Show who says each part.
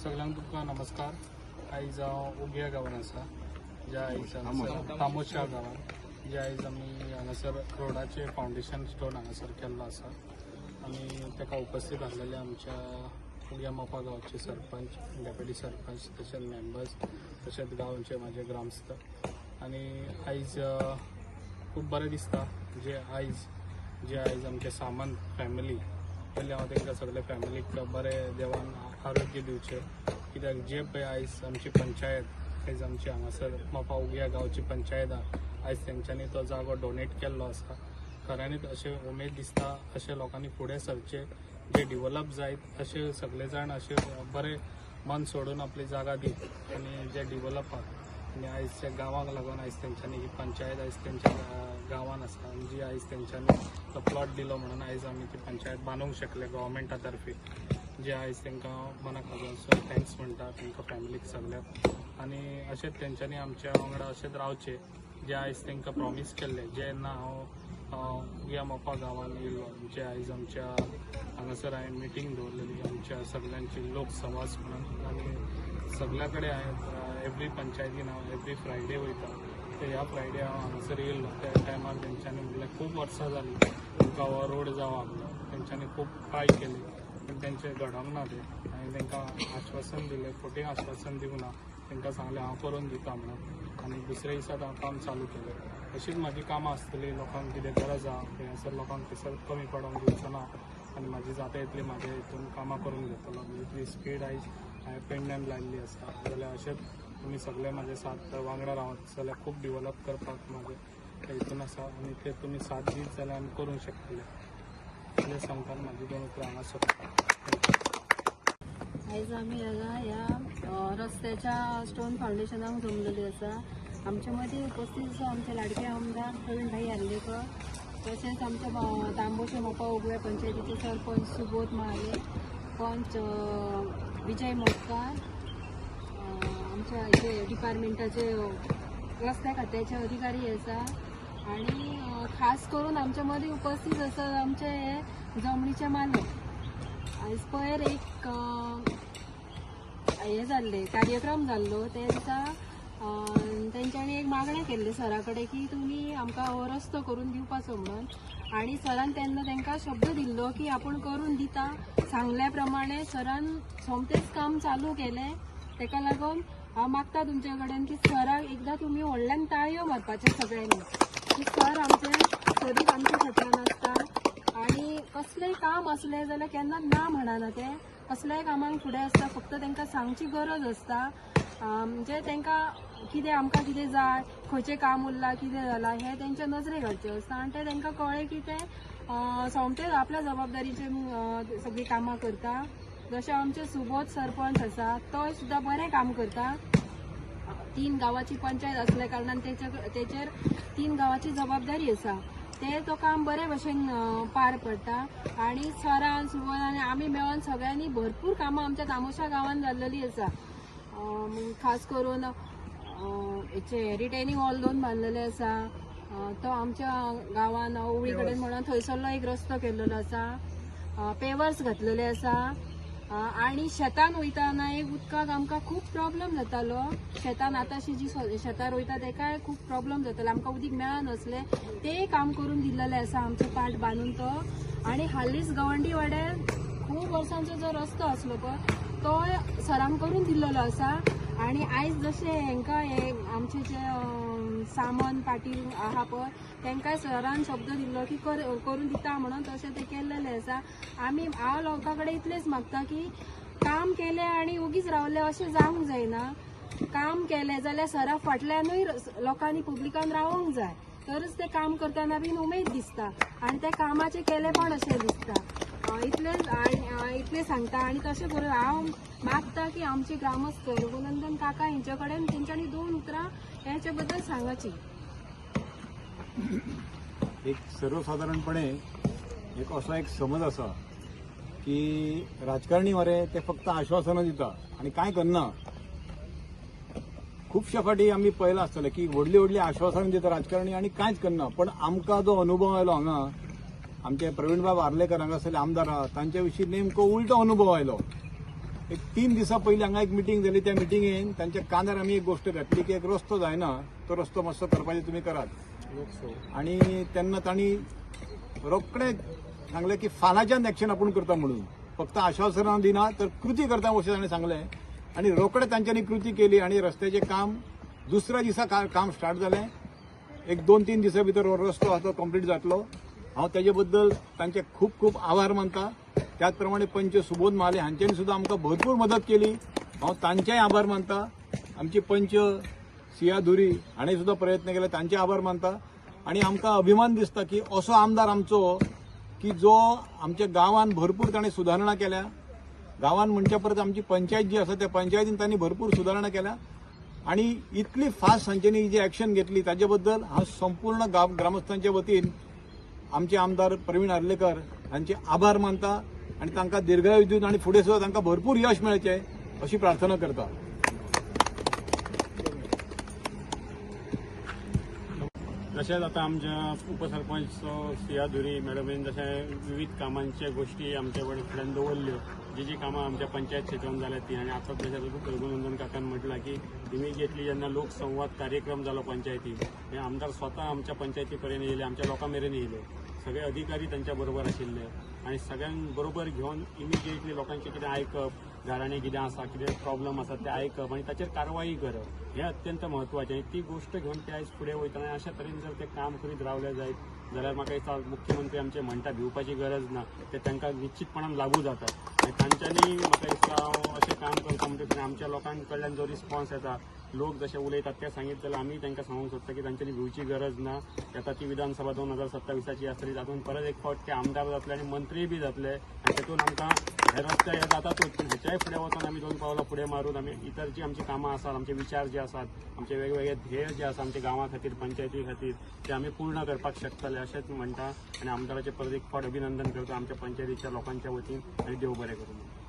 Speaker 1: सगळ्यांक तुमकां नमस्कार। आयज हांव उगया गांवांत आसा, ज्या आयज हांगासर तामोशा गांवांत, जे आयज आमी हांगासर रोडाचे फावंडेशन स्टोन हांगासर केल्लो आसा आनी ताका उपस्थित आसलेले आमच्या उगया मोपा गांवचे सरपंच, डेप्युटी सरपंच, तशेंच मेंबर्स, तशेंच गांवचे म्हाजे ग्रामस्थ। आनी आयज खूब बरें दिसता जे आयज आमचे सामंत फॅमिली पयलीं हांव तांकां सगळे फॅमिलीक बरें देवान आरोग्य दिवचे, कित्याक जे पळय आयज आमची पंचायत आयज आमची हांगासर मोपा उगया गांवची पंचायत आयज तेंच्यांनी तो जागो डोनेट केल्लो आसा। खऱ्यांनीच अशें उमेद दिसता, अशें लोकांनी फुडें सरचे, जे डिवेलप जायत अशे सगळे जाण अशे बरें मन सोडून आपली जागा दीत आनी जे डिवेलप आनी आयजच्या गांवांक लागून आयज तेंच्यांनी ही पंचायत आयज तेंच्या गांवांत आसा आनी जी आयज तेंच्यांनी तो प्लॉट दिलो म्हणून आयज आमी ती पंचायत बांदूंक शकले गव्हर्मेंटा तर्फे, जे आयज तांकां मनाक लागून थँक्स म्हणटा तांकां फॅमिलीक सगळ्याक। आनी अशेंच तेंच्यांनी आमच्या वांगडा अशेंच रावचे, जे आयज तांकां प्रॉमीस केल्ले, जेन्ना हांव उगया मोपा गांवांत येयलो, जे आयज आमच्या हांगासर हांवें मिटींग दवरलेली आमच्या सगळ्यांची लोक संवाद म्हणून, आनी सगळ्या कडेन हांवें एवरी पंचायतीन हांव एवरी फ्रायडे वयता। तर ह्या फ्रायडे हांव हांगासर येयलो, त्या टायमार तेंच्यांनी म्हणलें खूब वर्सां जालीं तुमकां हो रोड जावं आहलो, तेंच्यांनी खूब ट्राय केली पूण तेंचें घडोंक ना तें। हांवें तांकां आश्वासन दिलें, फोटींग आश्वासन दिवंक ना, तांकां सांगलें हांव करून दिता म्हणून, आनी दुसऱ्या दिसा हांव काम चालू केलें। अशीच म्हाजी कामां आसतलीं, लोकांक कितें गरज आहा थंयसर लोकांक थंयसर कमी पडोंक दिवचो ना, आनी म्हाजी जाता तितली म्हाज्या हितून कामां करून घेतलो। जितली स्पीड आयज हांवें पेडण्यान लायिल्ली आसा, जाल्यार अशेंच तुमी सगळे म्हाजे साथ वांगडा रावत जाल्यार खूब डिवेलप करपाक म्हाजे हितून आसा, आनी ते तुमी साथ दीत जाल्यार आमी करूंक शकतले। इतलें सांगताना म्हाजी दोन उतरां हांगा सोंपता।
Speaker 2: आयज आमी ह्या रस्त्याच्या स्टोन फावंडेशनाक जमलेली आसा। आमच्या मदीं उपस्थित आसा आमचे लाडके आमदार प्रवीण भाई आर्लेकर, तशेंच आमच्या तांबोशे मोपा उगव्या पंचायतीचे सरपंच सुबोध महाले, पंच विजय मोटकार, आमच्या हेचे डिपार्टमेंटाचे रस्त्या खात्याचे अधिकारी आसा, आणि खास करून आमच्या मदीं उपस्थित आसा आमचे हे जमनीचे मालक। आयज पयर एक हे जाल्ले कार्यक्रम जाल्लो, त्या दिसा तेंच्यांनी एक मागणें केल्ली सरा कडेन की तुमी आमकां हो रस्तो करून दिवपाचो म्हणून, आनी सरान तेन्ना तांकां शब्द दिल्लो की आपूण करून दिता। सांगल्या प्रमाणे सरान सोमतेच काम चालू केलें। ताका लागून हांव मागता तुमचे कडेन की सराक एकदां तुमी व्हडल्यान ताळयो मारपाचे सगळ्यांनी, की सर आमचे सरीक आमच्या फाटल्यान आसता, आनी कसलेंय काम असलें जाल्यार केन्ना ना म्हणना ते, कसल्याय कामाक फुडें आसता, फक्त तांकां सांगची गरज आसता। म्हणजे तांकां कितें आमकां कितें जाय, खंयचें काम उरलां, कितें जालां हें तेंच्या नजरेक घालचें आसता, आनी तें तांकां कळ्ळें की ते सोमतेच आपल्या जबाबदारीचेर सगळीं कामां करता। जशें आमचे सुबोध सरपंच आसा तोय सुद्दां बरें काम करता। 3 गांवाची पंचायत आसल्या कारणान तेचेर 3 गांवाची जबाबदारी आसा, ते तो काम बरे भशेन पार पडटा। आनी सरान सुबोधान आमी मेळोन सगळ्यांनी भरपूर कामां आमच्या तामोशा गांवांत जाल्लेली आसा। खास करून हेचे रिटेनिंग वॉल 2 बांदलेले आसा, तो आमच्या गांवांत उवळी कडेन म्हणून थंयसरलो एक रस्तो केल्लो आसा, पेवर्स घातलेले आसा। आनी शेतान वयताना एक उदकाक आमकां खूब प्रॉब्लेम जातालो, शेतान आतांशी जी शेतां रोयता तेकाय खूब प्रॉब्लेम जातालो, आमकां उदीक मेळनासलें, तें काम करून दिल्लेलें आसा आमचो पाट बांदून तो। आनी हालींच गवंडी वाड्यार खूब वर्सांचो जो रस्तो आसलो पळय तो सरान करून दिल्लो आसा। आनी आयज जशें हांकां हे आमचे जे सामंत पाटील आहा पळय तांकां सरान शब्द दिल्लो की करून दिता म्हणून, तशें ते केल्लेलें आसा। हांव लोकां कडेन इतलेंच मागता की काम केलें आनी उगीच रावलें अशें जावंक जायना। काम केलें जाल्यार सरा फाटल्यानूय लोकांनी पब्लिकान रावोंक जाय, तरच तें काम करतना बीन उमेद दिसता आनी तें कामाचें केलेंपण अशें दिसता। इतलें सांगता। आनी तशें करून हांव मागता की आमचे ग्रामस्थ रघुनंदन काका हेंचे कडेन तेंच्यांनी 2 उतरां हेचे बद्दल सांगची।
Speaker 3: एक सर्वसाधारणपणे एक असो एक समज आसा की राजकारणी मरे ते फक्त आश्वासनां दिता आनी कांय करना। खुबश्या फाटी आमी पळयलां आसतलें की व्हडली व्हडली आश्वासनां दिता राजकारणी आनी कांयच करना, पण आमकां जो अनुभव आयलो हांगा आमचे प्रवीणबाब आर्लेकर हांगासरले आमदार आहात तांचे विशीं नेमको उलटो अनुभव आयलो। एक 3 दिसा पयलीं हांगा एक मिटींग जाली. त्या मिटींगेन तांच्या कानार आमी एक गोष्ट घातली की एक रस्तो जायना, तो रस्तो मातसो करपाचें तुमी करात. आनी तेन्ना तांणी रोखडें सांगलें की फानाच्यान एक्शन आपूण करता म्हणून, फक्त आश्वासनां दिना तर कृती करता अशें ताणें सांगलें. आनी रोखडें तांच्यांनी कृती केली आनी रस्त्याचें काम दुसऱ्या दिसा काम स्टार्ट जालें. एक 2-3 दिसा भितर हो रस्तो आसा तो कंप्लीट जातलो. हांव तेजे बद्दल तांचे खूब खूब आभार मानता. त्याच प्रमाणे पंच सुबोध महाले हांच्यांनी सुद्दां आमकां भरपूर मदत केली. हांव तांचेय आभार मानता. आमचे पंच सिया धुरी हाणें सुद्दां प्रयत्न केले, तांचे आभार मानता. आनी आमकां अभिमान दिसता की असो आमदार आमचो की जो आमच्या गांवांत भरपूर ताणें सुदारणा केल्या. गांवांत म्हणच्या परत आमची पंचायत जी आसा त्या पंचायतीन तांणी भरपूर सुदारणा केल्या. आणि इतली फास्ट तांच्यांनी जी एक्शन घेतली ताजे बद्दल हांव संपूर्ण ग्रामस्थांच्या वतीन आमचे आमदार प्रवीण आर्लेकर हांचे आभार मानता. आनी तांकां दीर्घायू दिवन आनी फुडें सुद्दां तांकां भरपूर यश मेळचें अशी प्रार्थना करता.
Speaker 4: तशेंच आतां आमच्या उपसरपंच सिया धुरी मॅडमीन जशें विविध कामांच्या गोष्टी आमच्या फुड्यान दवरल्यो. जी कामां आमच्या पंचायत क्षेत्रांत जाल्यात ती, आनी आतां जशें रघुनंदन काकान म्हटलां की इमिजिएटली जेन्ना लोकसंवाद कार्यक्रम जालो पंचायतीन, हे आमदार स्वता आमच्या पंचायती पर्यंत येयले, आमच्या लोकां मेरेन येयले. सगळे अधिकारी तांच्या बरोबर आशिल्ले आनी सगळ्यांक बरोबर घेवन इमिजिएटली लोकांचें कितें आयकप, घरांनी कितें आसा, कितें प्रॉब्लम आसा ते आयकप आनी ताचेर कारवाई करप हें अत्यंत म्हत्वाचें. आनी ती गोश्ट घेवन ते आयज फुडें वयतना अशा तरेन जर ते काम करीत रावले जायत जाल्यार म्हाका दिसता मुख्यमंत्री आमचे म्हणटा भिवपाची गरज ना, ते तांकां निश्चितपणान लागू जाता. आनी तांच्यांनी म्हाका दिसता हांव अशें काम करता म्हणटकीर आमच्या लोकां कडल्यान जो रिस्पॉन्स येता, लोक जशे उलयतात ते सांगीत जाल्यार आमी तांकां सांगूंक सोदता की तांच्यांनी भिवची गरज ना. येता ती विधानसभा 2027ची आसतली, तातूंत परत एक फावट ते आमदार जातले आनी मंत्री बी जातले. आनी तातूंत आमकां हे रस्ते हे जातातूच, पूण हेच्याय फुडें वचून आमी 2 पावलां फुडें मारून आमी इतर जी आमची कामां आसात, आमचे विचार जे आसात, आमचे वेगवेगळे ध्येय जे आसा आमच्या गांवा खातीर, पंचायती खातीर, ते आमी पूर्ण करपाक शकतले अशेंच म्हणटा. आनी आमदाराचें परत एक फावट अभिनंदन करता आमच्या पंचायतीच्या लोकांच्या वतीन. आनी देव बरें करूं.